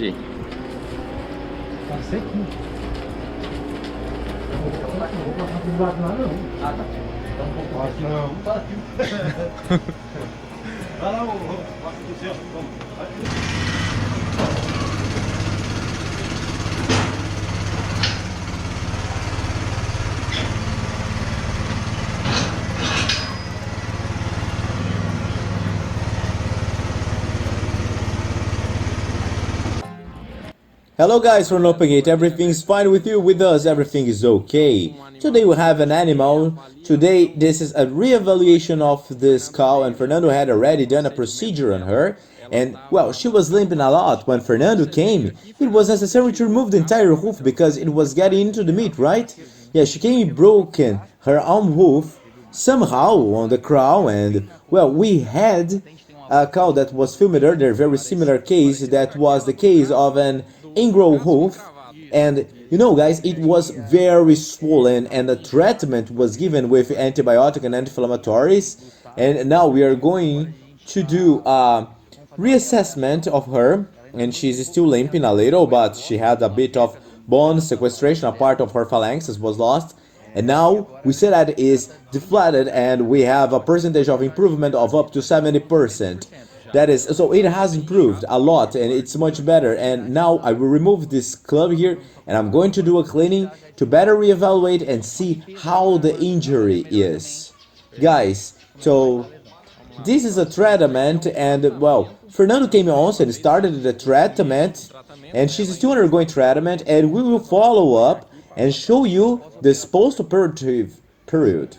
Entendi. Tá sequinho. Não vou passar por baixo lá não. Ah, tá. Então um pouco Acho não. Vai lá, passa do céu. Vamos. Hello guys from Open Gate, everything's fine with you, with us everything is okay. Today we have an animal. Today this is a re-evaluation of this cow, and Fernando had already done a procedure on her. And well, she was limping a lot. When Fernando came, it was necessary to remove the entire hoof because it was getting into the meat, right? Yeah, she came broken her arm hoof somehow on the crown, and well, we had a cow that was filmed earlier, very similar case, that was the case of an ingrown hoof, and you know guys, it was very swollen and the treatment was given with antibiotic and anti-inflammatories, and now we are going to do a reassessment of her, and she's still limping a little, but she had a bit of bone sequestration, a part of her phalanxes was lost, and now we see that it is deflated and we have a percentage of improvement of up to 70%. That is, so it has improved a lot and it's much better. And now I will remove this club here and I'm going to do a cleaning to better reevaluate and see how the injury is. Guys, so this is a treatment, and well, Fernando came on and started the treatment and she's still undergoing treatment, and we will follow up and show you this postoperative period.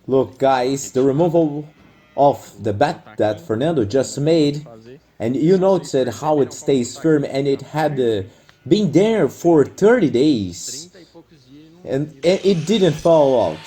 Look guys, the removal of the bat that Fernando just made, and you noticed how it stays firm, and it had been there for 30 days and it didn't fall out.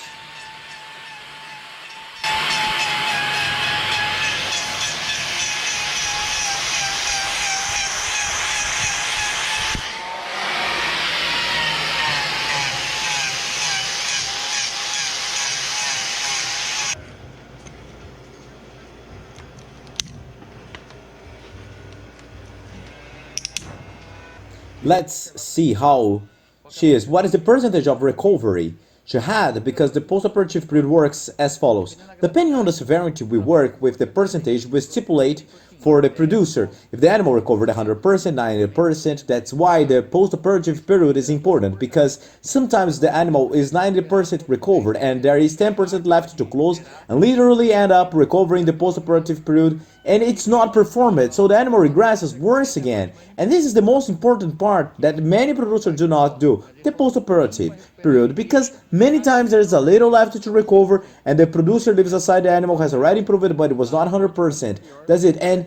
Let's see how she is. What is the percentage of recovery she had? Because the postoperative period works as follows. Depending on the severity we work with, the percentage we stipulate for the producer. If the animal recovered 100%, 90%, that's why the postoperative period is important, because sometimes the animal is 90% recovered and there is 10% left to close and literally end up recovering the postoperative period and it's not performed, so the animal regresses worse again. And this is the most important part that many producers do not do, the postoperative period, because many times there is a little left to recover and the producer leaves aside the animal has already improved but it was not 100%. That's it. And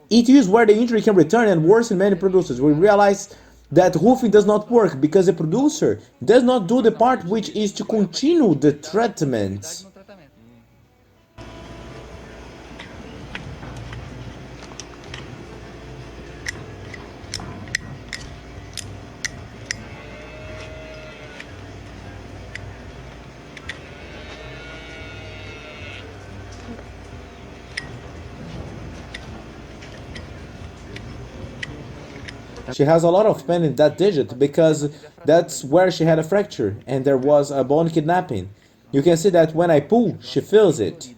it is where the injury can return and worsen many producers. We realize that hoofing does not work because the producer does not do the part which is to continue the treatment. She has a lot of pain in that digit because that's where she had a fracture and there was a bone kidnapping. You can see that when I pull, she feels it.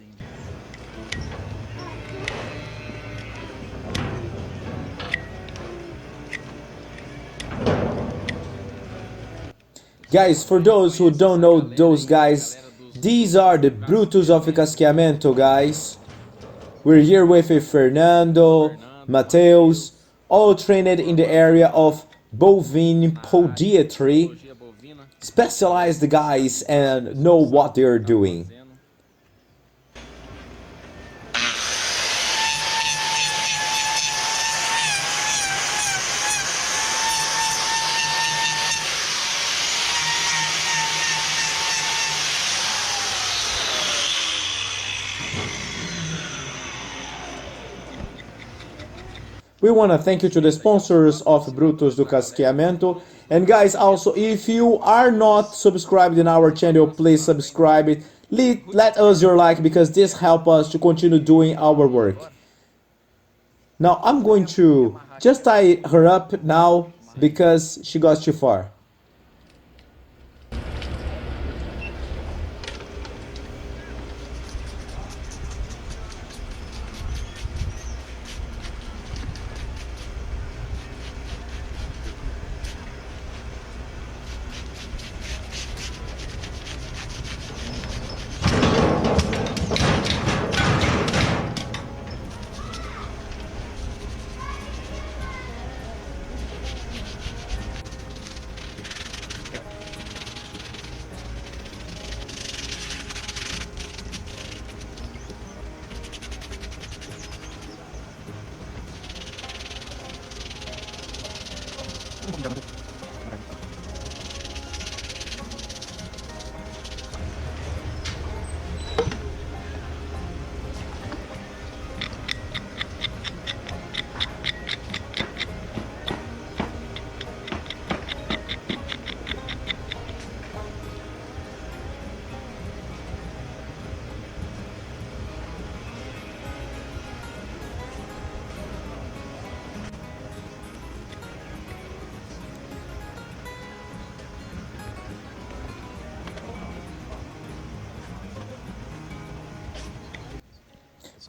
Guys, for those who don't know those guys, these are the Brutus Africa, guys. We're here with Fernando Mateo, all trained in the area of bovine podiatry, specialized guys and know what they're doing. We want to thank you to the sponsors of Brutus do Casqueamento. And guys, also, if you are not subscribed in our channel, please subscribe it. Let us your like, because this helps us to continue doing our work. Now, I'm going to just tie her up now because she got too far.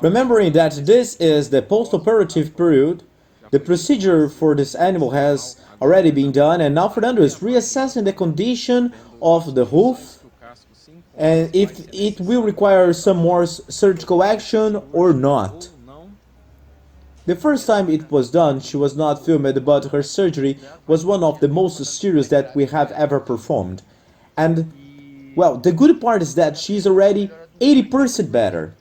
Remembering that this is the post-operative period, the procedure for this animal has already been done, and now Fernando is reassessing the condition of the hoof and if it will require some more surgical action or not. The first time it was done, she was not filmed, but her surgery was one of the most serious that we have ever performed. And, well, the good part is that she's already 80% better.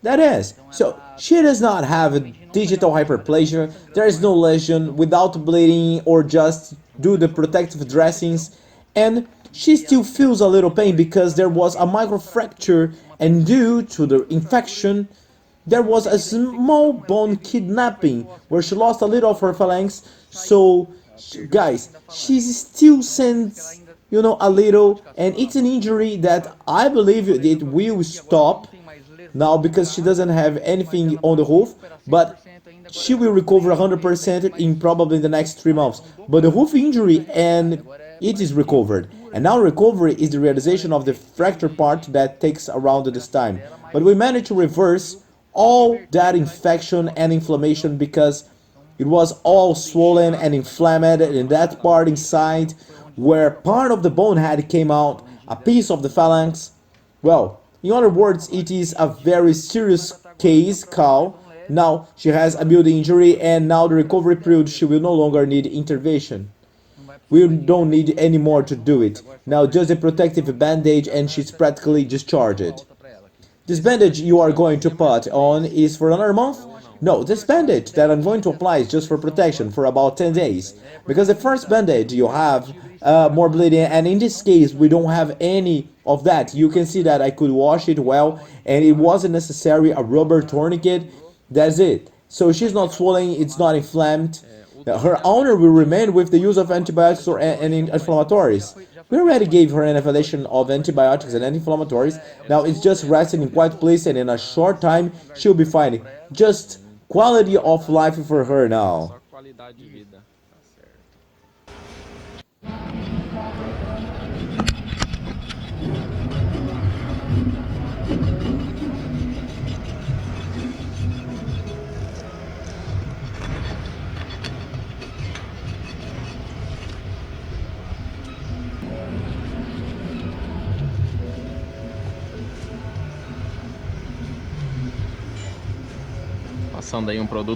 That is, so she does not have a digital hyperplasia, there is no lesion without bleeding or just do the protective dressings, and she still feels a little pain because there was a microfracture, and due to the infection there was a small bone kidnapping where she lost a little of her phalanx. So guys, she still sends, you know, a little, and it's an injury that I believe it will stop now because she doesn't have anything on the hoof, but she will recover 100% in probably the next 3 months. But the hoof injury, and it is recovered, and now recovery is the realization of the fracture part that takes around this time. But we managed to reverse all that infection and inflammation because it was all swollen and inflamed in that part inside where part of the bone head came out, a piece of the phalanx. Well, in other words, it is a very serious case, cow. Now she has a building injury, and now the recovery period she will no longer need intervention. We don't need any more to do it. Now just a protective bandage and she's practically discharged. This bandage you are going to put on is for another month? No, this bandage that I'm going to apply is just for protection for about 10 days. Because the first bandage you have more bleeding, and in this case we don't have any of that. You can see that I could wash it well and it wasn't necessary a rubber tourniquet. That's it. So she's not swollen, it's not inflamed. Her owner will remain with the use of antibiotics or anti-inflammatories. We already gave her an evaluation of antibiotics and anti-inflammatories. Now it's just resting in quiet place, and in a short time she'll be fine. Just quality of life for her now.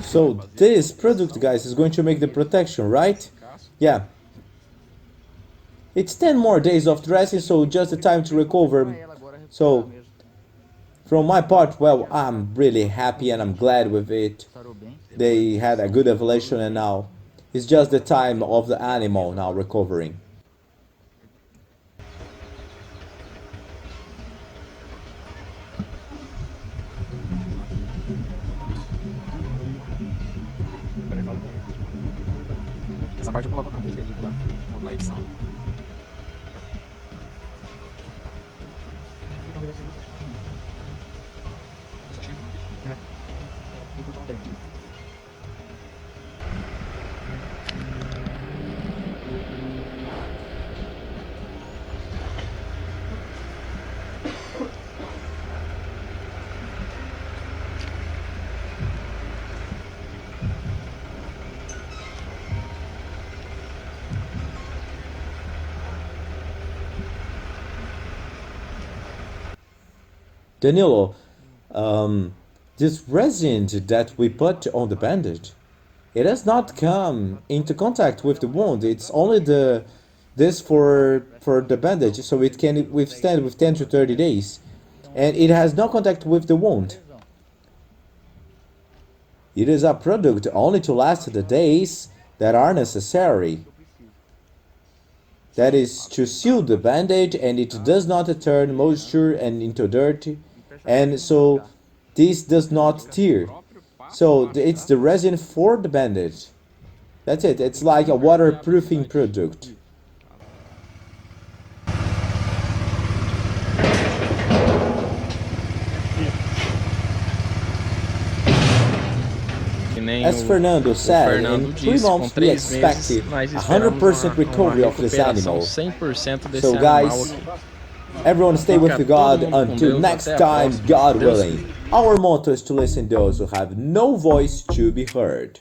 So this product, guys, is going to make the protection, right? Yeah. It's 10 more days of dressing, so just the time to recover. So from my part, well, I'm really happy and I'm glad with it. They had a good evolution, and now it's just the time of the animal now recovering. parte eu coloco a família ali, uma edição. Danilo, this resin that we put on the bandage, it does not come into contact with the wound. It's only this for the bandage, so it can withstand with 10 to 30 days, and it has no contact with the wound. It is a product only to last the days that are necessary. That is to seal the bandage, and it does not turn moisture and into dirt, and so this does not tear. So it's the resin for the bandage. That's it. It's like a waterproofing product. As Fernando said, in 3 months we expect 100% recovery of this animal. So guys, everyone stay with God until next time, God willing. Our motto is to listen to those who have no voice to be heard.